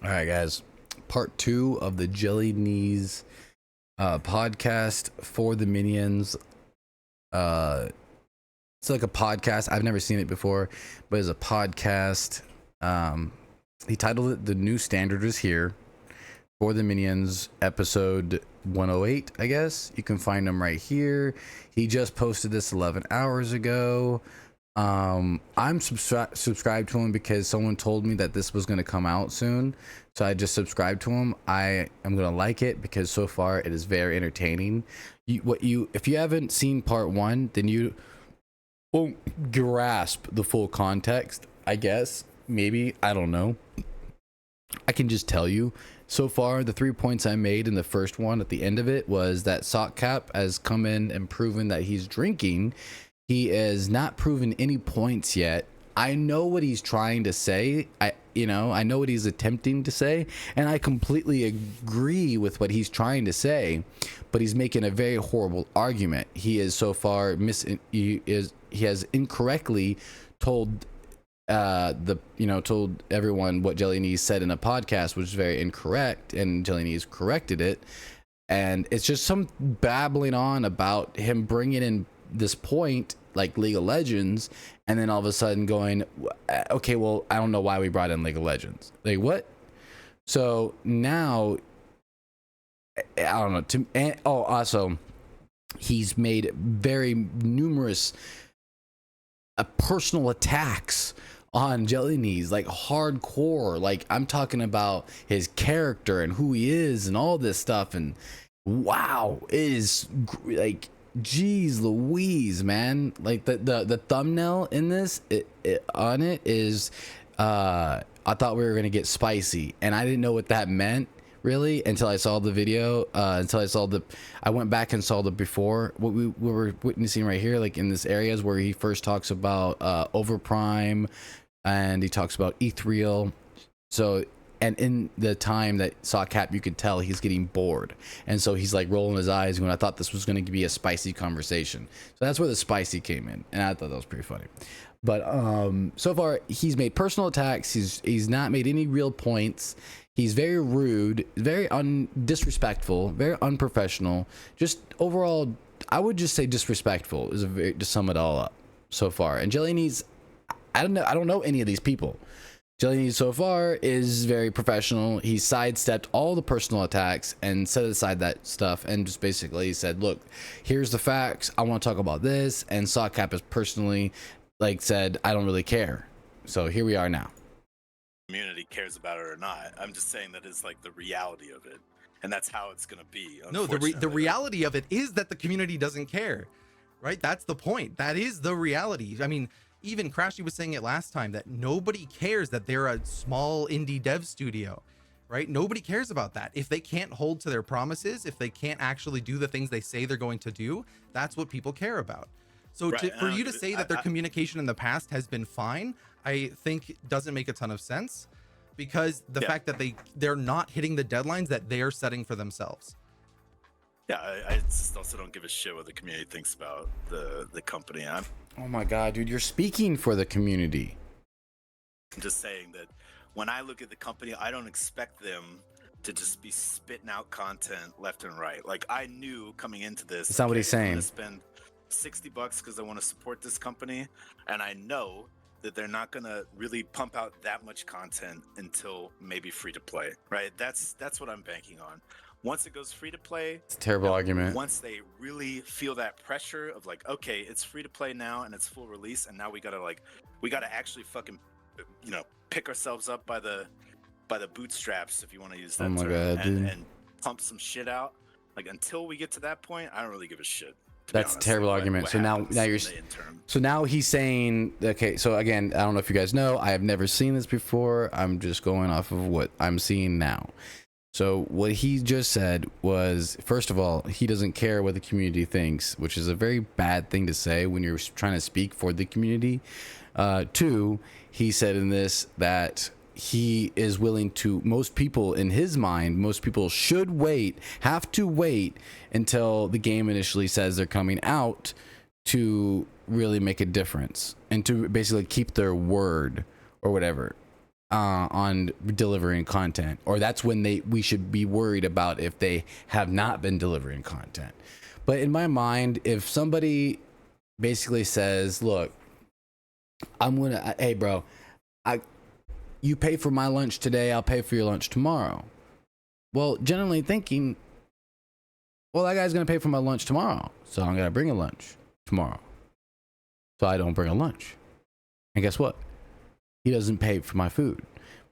All right, guys. Part 2 of the JellyKnees podcast for the Minions. It's like a podcast. I've never seen it before, but it's a podcast. He titled it "The New Standard Is Here" for the Minions, episode 108. I guess you can find him right here. He just posted this 11 hours ago. I'm subscribed to him because someone told me that this was going to come out soon, so I just subscribed to him. I am going to like it because so far it is very entertaining. If you haven't seen part 1, then you won't grasp the full context, I guess. Maybe, I don't know. I can just tell you, so far the 3 points I made in the first one at the end of it was that Sockcap has come in and proven that he's drinking. He has not proven any points yet. I know what he's trying to say. I know what he's attempting to say, and I completely agree with what he's trying to say, but he's making a very horrible argument. He is so far he has incorrectly told told everyone what JellyKnees said in a podcast, which is very incorrect, and JellyKnees corrected it. And it's just some babbling on about him bringing in this point like League of Legends, and then all of a sudden going, okay, well, I don't know why we brought in League of Legends. Like, what? So now I don't know. Also, he's made very numerous personal attacks on JellyKnees, like hardcore. Like, I'm talking about his character and who he is and all this stuff. And wow, it is like, geez Louise, man. Like the thumbnail in this on it is I thought we were gonna get spicy, and I didn't know what that meant really until I saw the video, I went back and saw the before what we were witnessing right here, like in this areas where he first talks about Overprime, and he talks about Ethereal. So, and in the time that Sockcap, you could tell he's getting bored, and so he's like rolling his eyes when I thought this was going to be a spicy conversation. So that's where the spicy came in, and I thought that was pretty funny. But so far he's made personal attacks. He's not made any real points. He's very rude, very disrespectful, very unprofessional. Just overall, I would just say disrespectful is to sum it all up so far. And JellyKnees, I don't know any of these people. JellyKnees so far is very professional. He sidestepped all the personal attacks and set aside that stuff and just basically said, look, here's the facts. I want to talk about this. And Sockcap has personally said, I don't really care. So here we are now. Community cares about it or not. I'm just saying that it's like the reality of it, and that's how it's going to be. No, the reality of it is that the community doesn't care, right? That's the point. That is the reality. I mean, even Crashy was saying it last time that nobody cares that they're a small indie dev studio, right? Nobody cares about that. If they can't hold to their promises, if they can't actually do the things they say they're going to do, that's what people care about. So right, for you to say that their communication in the past has been fine, I think doesn't make a ton of sense, because the fact that they're not hitting the deadlines that they're setting for themselves. Yeah, I just also don't give a shit what the community thinks about the company. Oh my god, dude, you're speaking for the community. I'm just saying that when I look at the company, I don't expect them to just be spitting out content left and right. Like, I knew coming into this, that's not what he's saying. I'm gonna spend $60 because I want to support this company, and I know that they're not gonna really pump out that much content until maybe free to play, right? That's what I'm banking on. Once it goes free to play, it's a terrible argument. Once they really feel that pressure of like, okay, it's free to play now and it's full release, and now we gotta actually fucking, pick ourselves up by the bootstraps, if you want to use that term, God, and pump some shit out. Like, until we get to that point, I don't really give a shit. That's a terrible argument. So now he's saying, okay, so again, I don't know if you guys know, I have never seen this before. I'm just going off of what I'm seeing now. So what he just said was, first of all, he doesn't care what the community thinks, which is a very bad thing to say when you're trying to speak for the community. Two, he said in this that he is willing to, most people in his mind, most people have to wait until the game initially says they're coming out to really make a difference and to basically keep their word or whatever. on delivering content, or that's when we should be worried about if they have not been delivering content. But in my mind, if somebody basically says, look, hey bro, you pay for my lunch today, I'll pay for your lunch tomorrow. Well, generally thinking, well, that guy's gonna pay for my lunch tomorrow, so I'm gonna bring a lunch tomorrow. So I don't bring a lunch. And guess what? He doesn't pay for my food.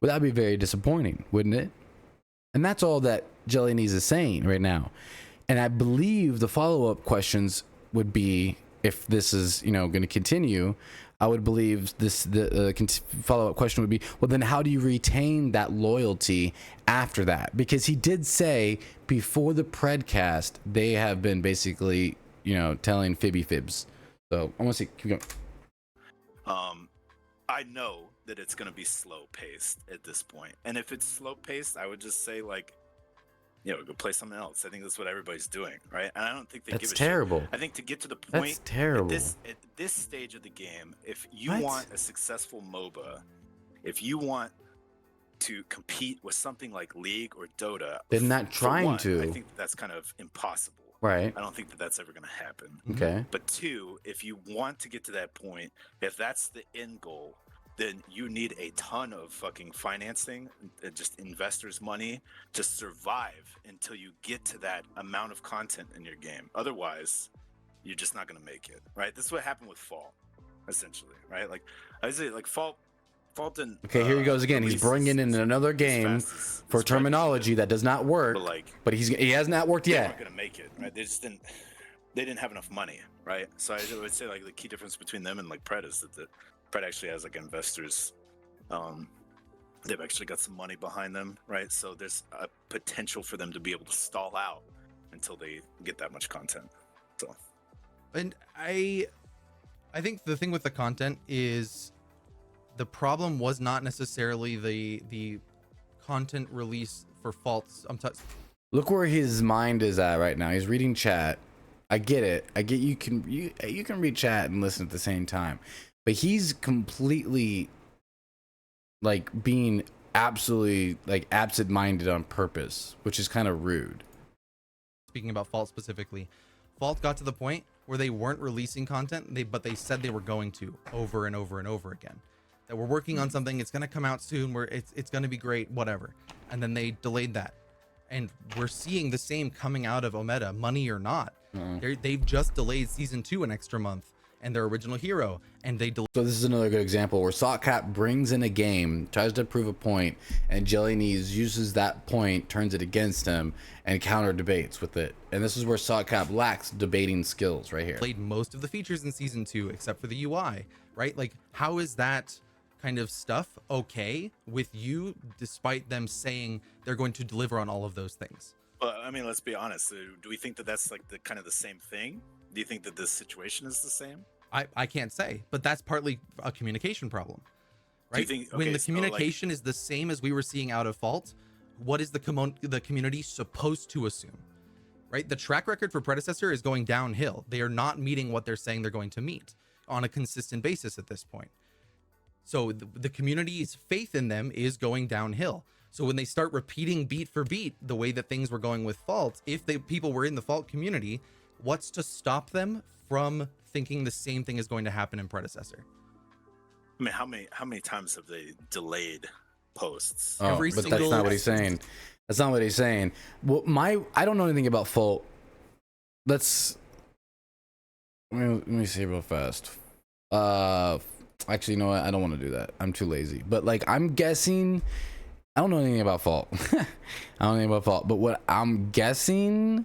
Well, that'd be very disappointing, wouldn't it? And that's all that JellyKnees is saying right now. And I believe the follow-up questions would be, if this is, going to continue, I would believe the follow-up question would be, well, then how do you retain that loyalty after that? Because he did say before the predcast, they have been basically, telling fibs. So I want to see, keep going. I know that it's going to be slow paced at this point. And if it's slow paced, I would just say, like, go play something else. I think that's what everybody's doing, right? And I don't think they give a terrible. shit. I think to get to the point, that's terrible. At this stage of the game, if you want a successful MOBA, if you want to compete with something like League or Dota, they're not trying to. I think that's kind of impossible. Right. I don't think that that's ever going to happen. Okay. But two, if you want to get to that point, if that's the end goal, then you need a ton of fucking financing, just investors' money to survive until you get to that amount of content in your game. Otherwise, you're just not going to make it, right? This is what happened with Fall, essentially, right? Like, I say, like, Fall didn't. Okay, here he goes again. He's bringing in another game for terminology that does not work, but he has not worked yet. They're not going to make it, right? They didn't have enough money, right? So I would say, like, the key difference between them and, like, Pred is that Pred actually has, like, investors. They've actually got some money behind them, right? So there's a potential for them to be able to stall out until they get that much content. So, and I think the thing with the content is the problem was not necessarily the content release for faults. Look where his mind is at right now. He's reading chat. I get it. I get you can read chat and listen at the same time. But he's completely, like, being absolutely, like, absent-minded on purpose, which is kind of rude. Speaking about Fault specifically, Fault got to the point where they weren't releasing content, but they said they were going to over and over and over again. That we're working on something, it's going to come out soon, where it's going to be great, whatever. And then they delayed that. And we're seeing the same coming out of Omega, money or not. They've just delayed season 2 an extra month. And their original hero, and they so this is another good example where Sockcap brings in a game, tries to prove a point, and JellyKnees uses that point, turns it against him, and counter debates with it. And this is where Sockcap lacks debating skills right here. Played most of the features in season 2 except for the UI, right? Like, how is that kind of stuff okay with you, despite them saying they're going to deliver on all of those things? Well, I mean, let's be honest. Do we think that that's, like, the kind of the same thing? Do you think that this situation is the same? I can't say, but that's partly a communication problem, right? When the communication is the same as we were seeing out of Fault, what is the community supposed to assume, right? The track record for Predecessor is going downhill. They are not meeting what they're saying they're going to meet on a consistent basis at this point. So the community's faith in them is going downhill. So when they start repeating beat for beat the way that things were going with Fault, if people were in the Fault community, what's to stop them from thinking the same thing is going to happen in Predecessor? I mean, how many times have they delayed posts? Oh, but that's not what he's saying. That's not what he's saying. Well, I don't know anything about Fault. Let me see real fast. Actually, you know what? I don't want to do that. I'm too lazy. But, like, I'm guessing. I don't know anything about Fault. I don't know anything about Fault. But what I'm guessing,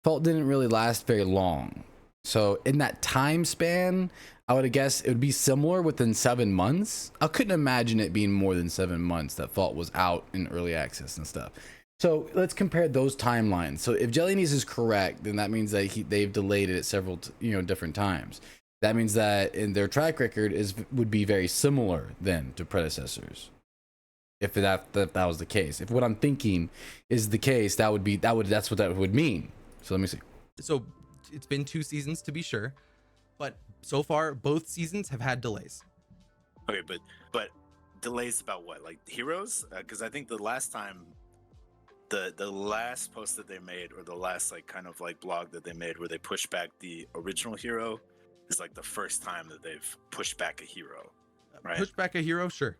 Fault didn't really last very long. So in that time span, I would have guessed it would be similar within 7 months. I couldn't imagine it being more than 7 months that Fault was out in early access and stuff. So let's compare those timelines. So if JellyKnees is correct, then that means that they've delayed it several different times. That means that in their track record would be very similar then to predecessors. If that was the case. If what I'm thinking is the case, that's what that would mean. So let me see. So it's been 2 seasons to be sure, but so far both seasons have had delays. Okay, but delays about what, like Heroes? Because I think the last time, the last post that they made, or the last like kind of like blog that they made where they pushed back the original hero, is like the first time that they've pushed back a hero, right? Push back a hero, sure.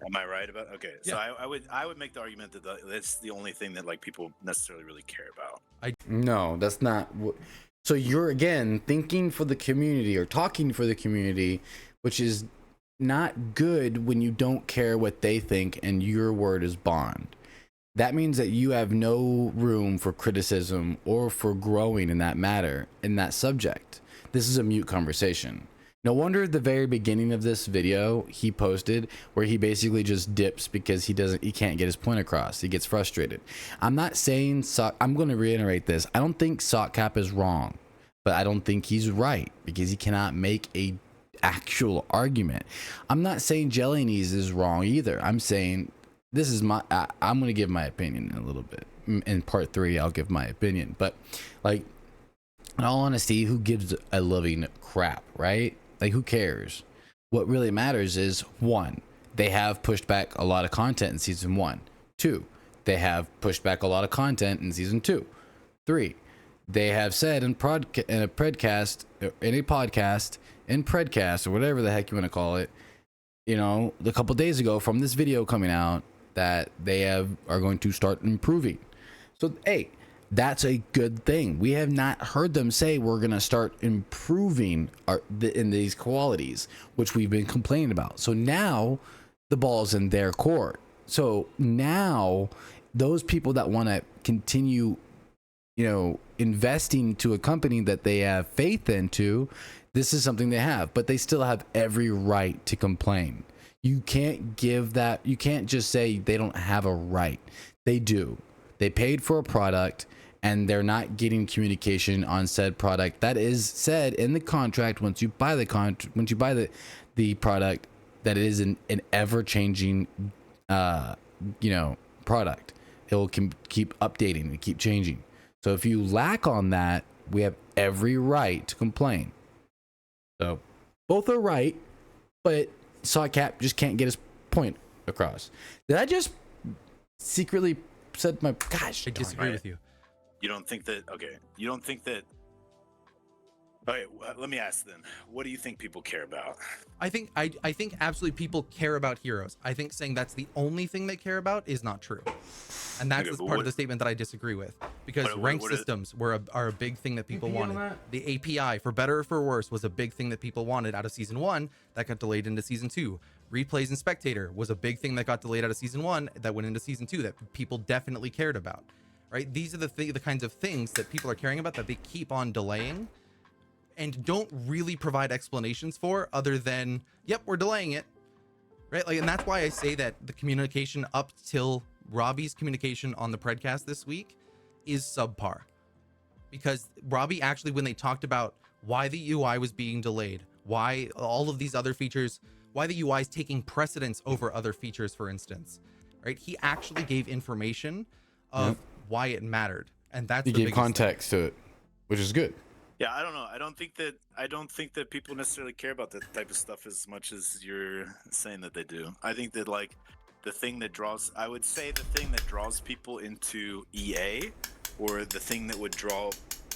Am I right about? Okay, Yeah. so I would make the argument that that's the only thing that like people necessarily really care about. No, that's not what. So you're again thinking for the community or talking for the community, which is not good when you don't care what they think and your word is bond. That means that you have no room for criticism or for growing in that matter, in that subject. This is a mute conversation. No wonder at the very beginning of this video he posted where he basically just dips because he can't get his point across. He gets frustrated. I'm not saying I'm going to reiterate this. I don't think Sockcap is wrong, but I don't think he's right because he cannot make a actual argument. I'm not saying JellyKnees is wrong either. I'm saying this is I'm going to give my opinion in a little bit. In part 3, I'll give my opinion. But like, in all honesty, who gives a living crap, right? Like, who cares? What really matters is, 1, they have pushed back a lot of content in season 1. 2, they have pushed back a lot of content in season 2. 3, they have said in a podcast, or whatever the heck you want to call it, you know, a couple days ago from this video coming out, that they are going to start improving. So, hey, that's a good thing. We have not heard them say we're going to start improving in these qualities, which we've been complaining about. So now the ball's in their court. So now those people that want to continue, you know, investing to a company that they have faith into, this is something they have, but they still have every right to complain. You can't give that. You can't just say they don't have a right. They do. They paid for a product and they're not getting communication on said product. That is said in the contract once you buy the product, that it is an ever-changing you know, product. It will keep updating and keep changing. So if you lack on that, we have every right to complain. So both are right, but Sockcap just can't get his point across. Did I just secretly said my gosh? I disagree with you. You don't think that? Okay, you don't think that? Okay, let me ask then. What do you think people care about? I think absolutely people care about heroes. I think saying that's the only thing they care about is not true, and that's the part of the statement that I disagree with, because rank systems are a big thing that people wanted. The API, for better or for worse, was a big thing that people wanted out of season 1 that got delayed into season 2. Replays and spectator was a big thing that got delayed out of season 1 that went into season 2 that people definitely cared about. Right? These are the kinds of things that people are caring about that they keep on delaying and don't really provide explanations for, other than, yep, we're delaying it. Right? Like, and that's why I say that the communication up till Robbie's communication on the Predcast this week is subpar. Because Robbie actually, when they talked about why the UI was being delayed, why all of these other features, why the UI is taking precedence over other features, for instance, right? He actually gave information of why it mattered, and that's he gave context to it, which is good. Yeah, I don't know. I don't think that people necessarily care about that type of stuff as much as you're saying that they do. I think that like the thing that draws people into EA, or the thing that would draw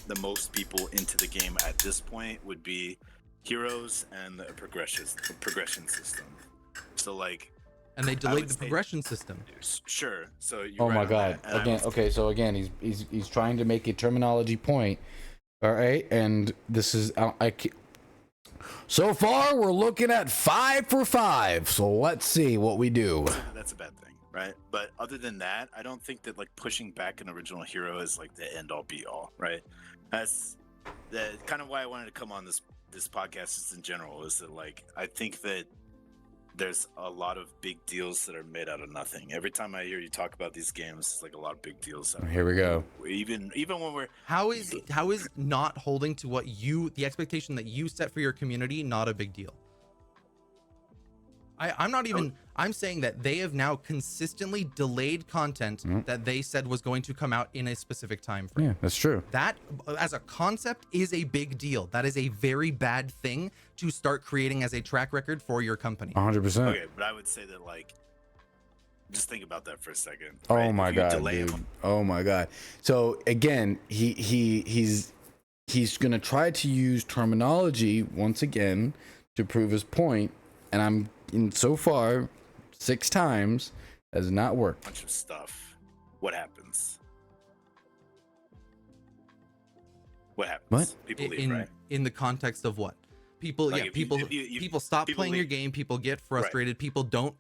the most people into the game at this point, would be heroes and the progression system. So like, and they delayed the progression system. Sure. So you're oh right my god. Again, okay, so again, he's trying to make a terminology point. All right, and this is so far we're looking at 5 for 5. So let's see what we do. That's a bad thing, right? But other than that, I don't think that like pushing back an original hero is like the end all be all, right? That's kind of why I wanted to come on this podcast just in general, is that like I think that there's a lot of big deals that are made out of nothing. Every time I hear you talk about these games, it's like a lot of big deals. Here we go. Even when we're how is not holding to what the expectation that you set for your community not a big deal? I'm not even, I'm saying that they have now consistently delayed content that they said was going to come out in a specific time frame. Yeah, that's true. That as a concept is a big deal. That is a very bad thing to start creating as a track record for your company. 100%. Okay, but I would say that, like, just think about that for a second. Oh right? my If you god, delay dude. him- Oh my god. So again, he's gonna try to use terminology once again to prove his point, and so far 6 times has not worked. bunch of stuff. What happens? What happens? What? People leave, right? In the context of what? People, Like, yeah, if you- people, if you- people stop people playing your leave. game. People get frustrated. People don't.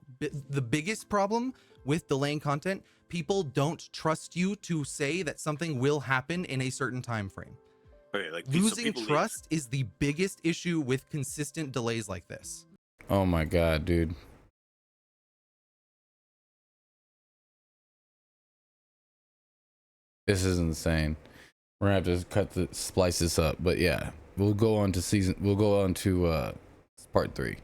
The biggest problem with delaying content, people don't trust you to say that something will happen in a certain time frame. Okay, like, so Losing people leave. trust is the biggest issue with consistent delays like this. Oh my god, dude. This is insane. We're gonna have to splice this up, but yeah, we'll go on to part 3.